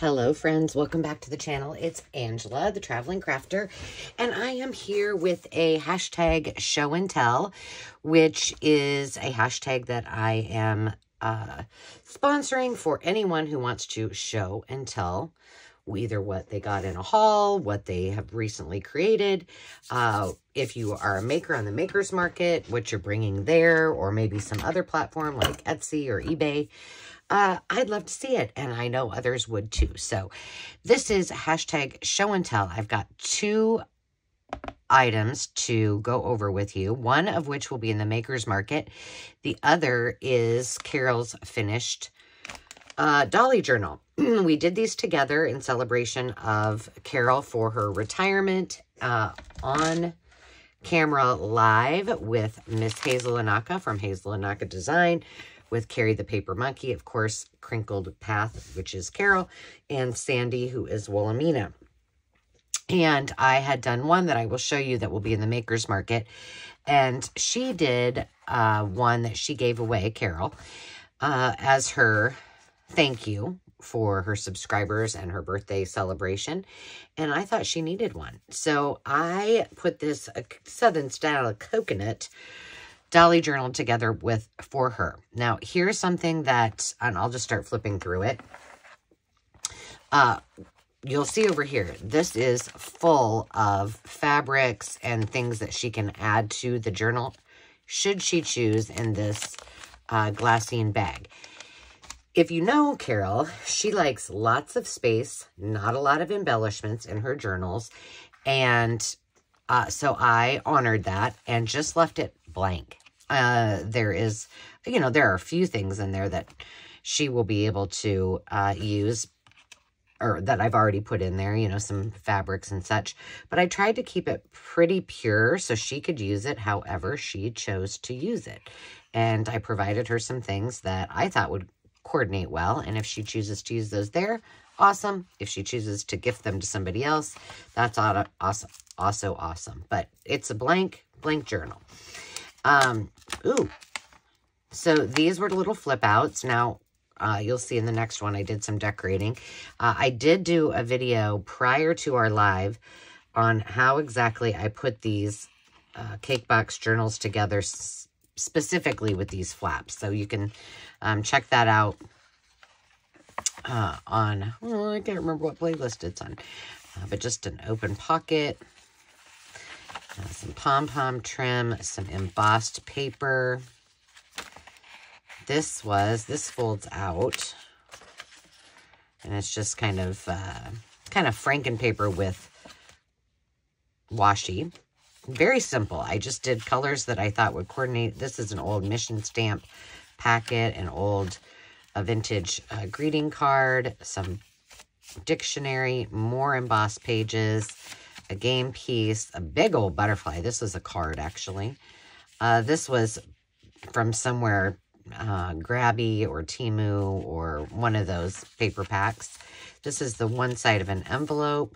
Hello friends, welcome back to the channel. It's Angela, the Traveling Crafter, and I am here with a hashtag show and tell, which is a hashtag that I am sponsoring for anyone who wants to show and tell either what they got in a haul, what they have recently created, if you are a maker on the Maker's Market, what you're bringing there, or maybe some other platform like Etsy or eBay. I'd love to see it, and I know others would too. So this is hashtag show and tell. I've got two items to go over with you, one of which will be in the Maker's Market. The other is Carol's finished Dolly journal. We did these together in celebration of Carol for her retirement on camera live with Miss Hazel Anaka from Hazel Anaka Design, with Carrie the Paper Monkey, of course, Crinkled Path, which is Carol, and Sandy, who is Wilhelmina. And I had done one that I will show you that will be in the Maker's Market. And she did one that she gave away, Carol, as her thank you for her subscribers and her birthday celebration. And I thought she needed one. So I put this Southern Style Coconut Dolly journal together for her. Now, here's something that, and I'll just start flipping through it. You'll see over here, this is full of fabrics and things that she can add to the journal, should she choose, in this glassine bag. If you know Carol, she likes lots of space, not a lot of embellishments in her journals, and so I honored that and just left it blank. There is, there are a few things in there that she will be able to use, or that I've already put in there, some fabrics and such. But I tried to keep it pretty pure so she could use it however she chose to use it. And I provided her some things that I thought would coordinate well. And if she chooses to use those there, awesome. If she chooses to gift them to somebody else, that's awesome. Also awesome. But it's a blank journal. So these were the little flip outs. Now, you'll see in the next one, I did some decorating. I did do a video prior to our live on how exactly I put these cake box journals together, specifically with these flaps. So you can check that out on, I can't remember what playlist it's on, but just an open pocket. Some pom-pom trim, some embossed paper. This folds out. And it's just kind of Franken paper with washi. Very simple. I just did colors that I thought would coordinate. This is an old mission stamp packet, an old vintage greeting card, some dictionary, more embossed pages, a game piece, a big old butterfly. This was a card, actually. This was from somewhere, Grabby or Temu or one of those paper packs. This is the one side of an envelope.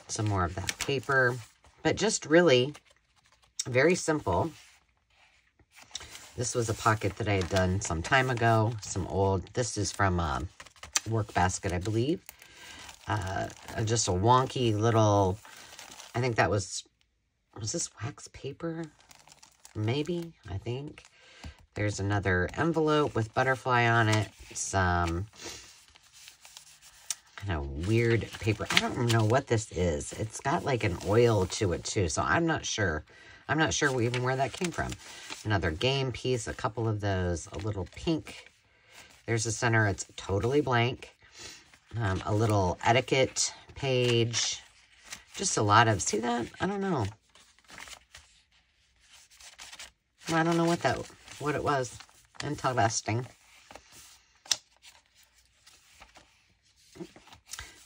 Some more of that paper. But just really very simple. This was a pocket that I had done some time ago. This is from Work Basket, I believe. Just a wonky little, I think that was this wax paper? Maybe, I think. There's another envelope with butterfly on it. Some kind of weird paper. I don't know what this is. It's got like an oil to it too, so I'm not sure. I'm not sure even where that came from. Another game piece, a couple of those, a little pink. There's the center. It's totally blank. A little etiquette page. Just a lot of, see that? I don't know. I don't know what it was. Interesting.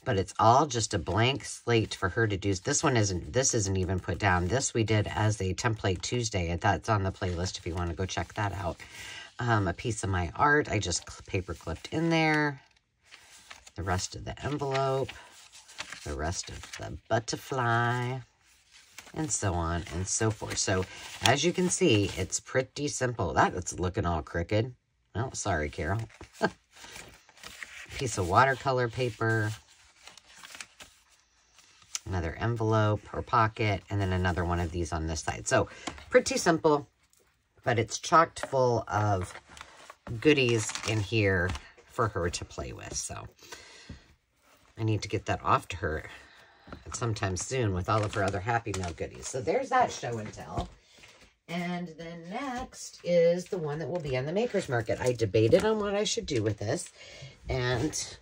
But it's all just a blank slate for her to do. This isn't even put down. This we did as a Template Tuesday. That's on the playlist if you want to go check that out. A piece of my art. I just paper clipped in there. The rest of the envelope, the rest of the butterfly, and so on and so forth. So, as you can see, it's pretty simple. That's looking all crooked. Oh, sorry, Carol. piece of watercolor paper, another envelope or pocket, and then another one of these on this side. So pretty simple, but it's chocked full of goodies in here for her to play with. So I need to get that off to her sometime soon with all of her other Happy Mail goodies. So there's that show and tell. And then next is the one that will be on the Maker's Market. I debated on what I should do with this. And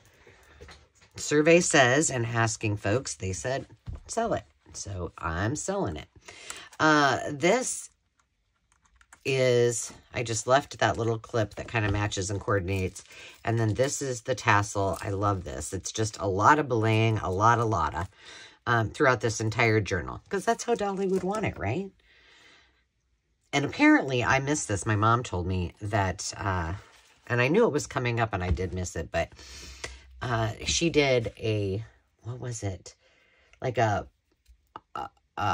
survey says, and asking folks, they said, sell it. So I'm selling it. This is, I just left that little clip that kind of matches and coordinates. And then this is the tassel. I love this. It's just a lot of belaying, a lot of throughout this entire journal. Because that's how Dolly would want it, right? And apparently I missed this. My mom told me that, and I knew it was coming up and I did miss it, but she did a, what was it? Like a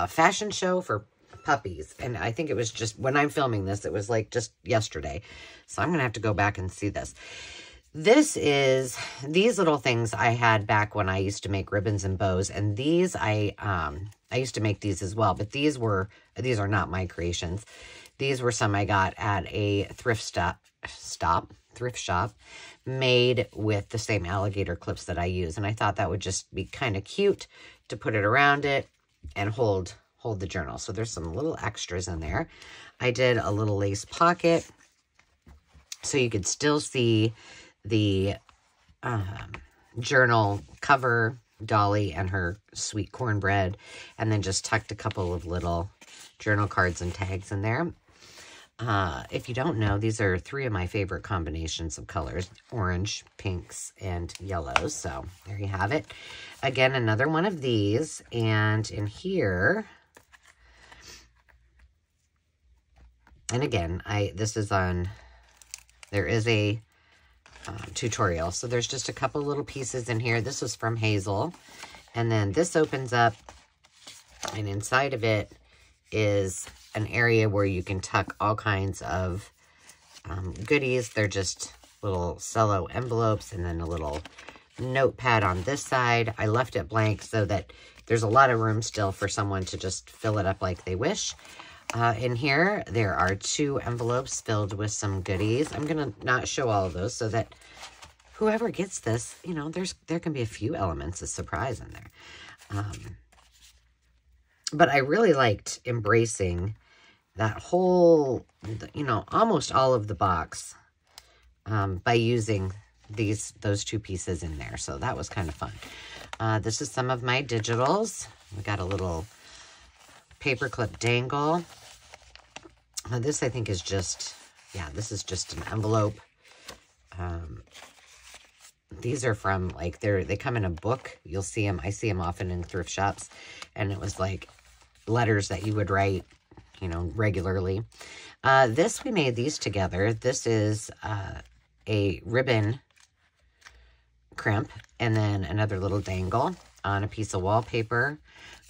fashion show for puppies. And I think it was just, when I'm filming this, it was like just yesterday. So I'm going to have to go back and see this. This is, these little things I had back when I used to make ribbons and bows. And these, I used to make these as well. But these are not my creations. These were some I got at a thrift shop, made with the same alligator clips that I use. And I thought that would just be kind of cute to put it around it and hold the journal. So there's some little extras in there. I did a little lace pocket so you could still see the journal cover, Dolly and her sweet cornbread, and then just tucked a couple of little journal cards and tags in there. If you don't know, these are 3 of my favorite combinations of colors: orange, pinks, and yellows. So there you have it. Again, another one of these. And in here, and again, this is on, there is a tutorial. So there's just a couple little pieces in here. This was from Hazel. And then this opens up, and inside of it is an area where you can tuck all kinds of goodies. They're just little cello envelopes, and then a little notepad on this side. I left it blank so that there's a lot of room still for someone to just fill it up like they wish. In here, there are 2 envelopes filled with some goodies. I'm going to not show all of those so that whoever gets this, you know, there can be a few elements of surprise in there. But I really liked embracing that whole, you know, almost all of the box by using those 2 pieces in there. So that was kind of fun. This is some of my digitals. We got a little paperclip dangle. This, I think, is just, yeah, this is just an envelope. These are from, like, they come in a book. You'll see them. I see them often in thrift shops. And it was like letters that you would write, you know, regularly. We made these together. This is a ribbon crimp and then another little dangle on a piece of wallpaper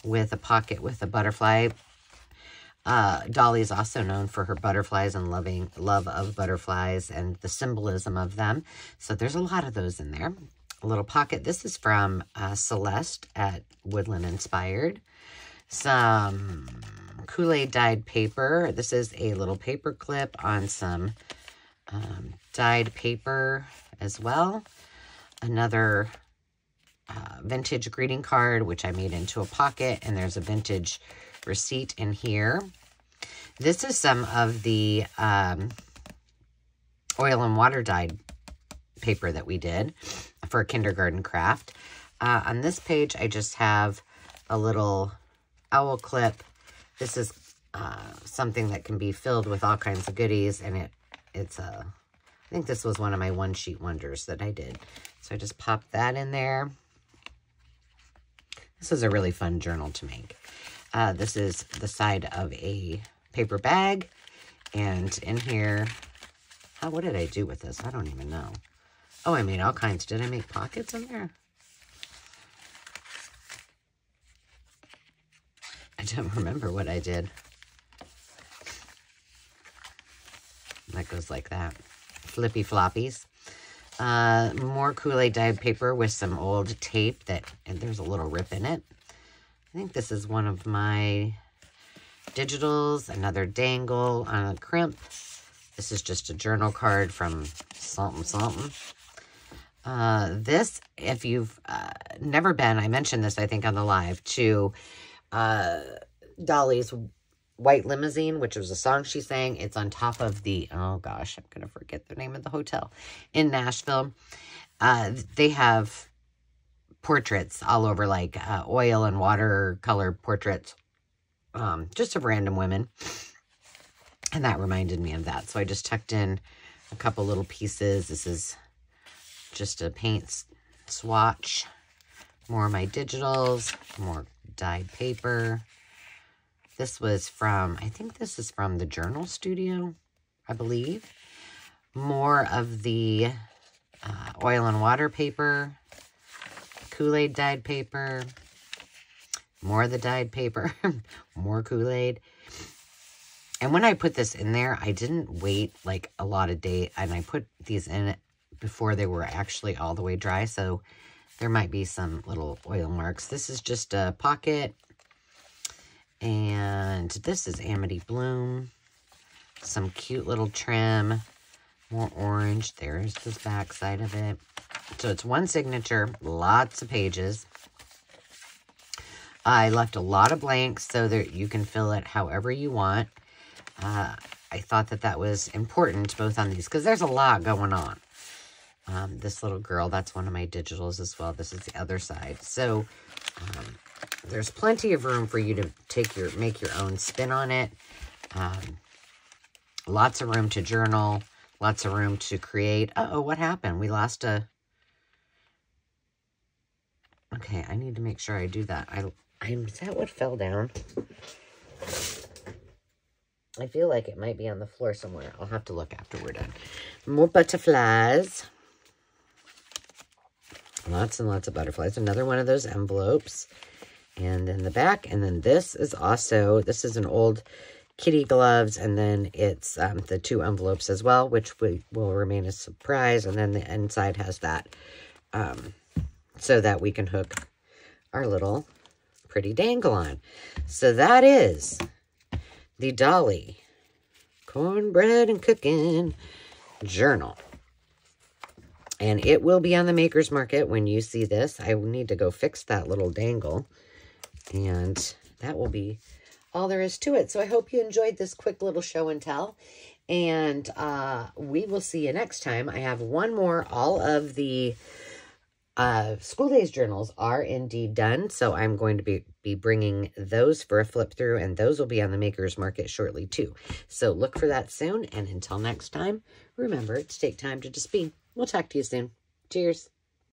with a pocket with a butterfly. Dolly is also known for her butterflies and love of butterflies and the symbolism of them. So there's a lot of those in there. A little pocket. This is from Celeste at Woodland Inspired. Some Kool-Aid dyed paper. This is a little paper clip on some dyed paper as well. Another vintage greeting card, which I made into a pocket, and there's a vintage receipt in here. This is some of the oil and water dyed paper that we did for a kindergarten craft. On this page, I just have a little owl clip. This is something that can be filled with all kinds of goodies, and it's I think this was one of my one-sheet wonders that I did. So I just popped that in there. This is a really fun journal to make. This is the side of a paper bag. And in here, what did I do with this? I don't even know. Oh, I made all kinds. Did I make pockets in there? I don't remember what I did. That goes like that. Flippy floppies. More Kool-Aid dyed paper with some old tape and there's a little rip in it. I think this is one of my digitals, another dangle on a crimp. This is just a journal card from something. This, if you've never been, I mentioned this, I think, on the live, to Dolly's White Limousine, which was a song she sang. It's on top of the, oh gosh, I'm going to forget the name of the hotel in Nashville. They have portraits all over, like oil and watercolor portraits, just of random women. And that reminded me of that. So I just tucked in a couple little pieces. This is just a paint swatch. More of my digitals, more dyed paper. This was from, I think this is from the Journal Studio, I believe. More of the oil and water paper, Kool-Aid dyed paper, more of the dyed paper, more Kool-Aid. And when I put this in there, I didn't wait like a lot of days, and I put these in it before they were actually all the way dry, so there might be some little oil marks. This is just a pocket. And this is Amity Bloom. Some cute little trim. More orange. There's the back side of it. So it's one signature. Lots of pages. I left a lot of blanks so that you can fill it however you want. I thought that was important both on these because there's a lot going on. This little girl, that's one of my digitals as well. This is the other side. So there's plenty of room for you to make your own spin on it. Lots of room to journal. Lots of room to create. Uh-oh, what happened? We lost a... Okay, I need to make sure I do that. Is that what fell down? I feel like it might be on the floor somewhere. I'll have to look after we're done. More butterflies. Lots and lots of butterflies. Another one of those envelopes. And then the back. And then this is also, this is an old kitty gloves. And then it's the two envelopes as well, which will remain a surprise. And then the inside has that so that we can hook our little pretty dangle on. So that is the Dolly Cornbread and Cooking Journal. And it will be on the Maker's Market when you see this. I need to go fix that little dangle. And that will be all there is to it. So I hope you enjoyed this quick little show and tell. And we will see you next time. I have one more. All of the school days journals are indeed done. So I'm going to be bringing those for a flip through. And those will be on the Maker's Market shortly too. So look for that soon. And until next time, remember to take time to just be. We'll talk to you soon. Cheers.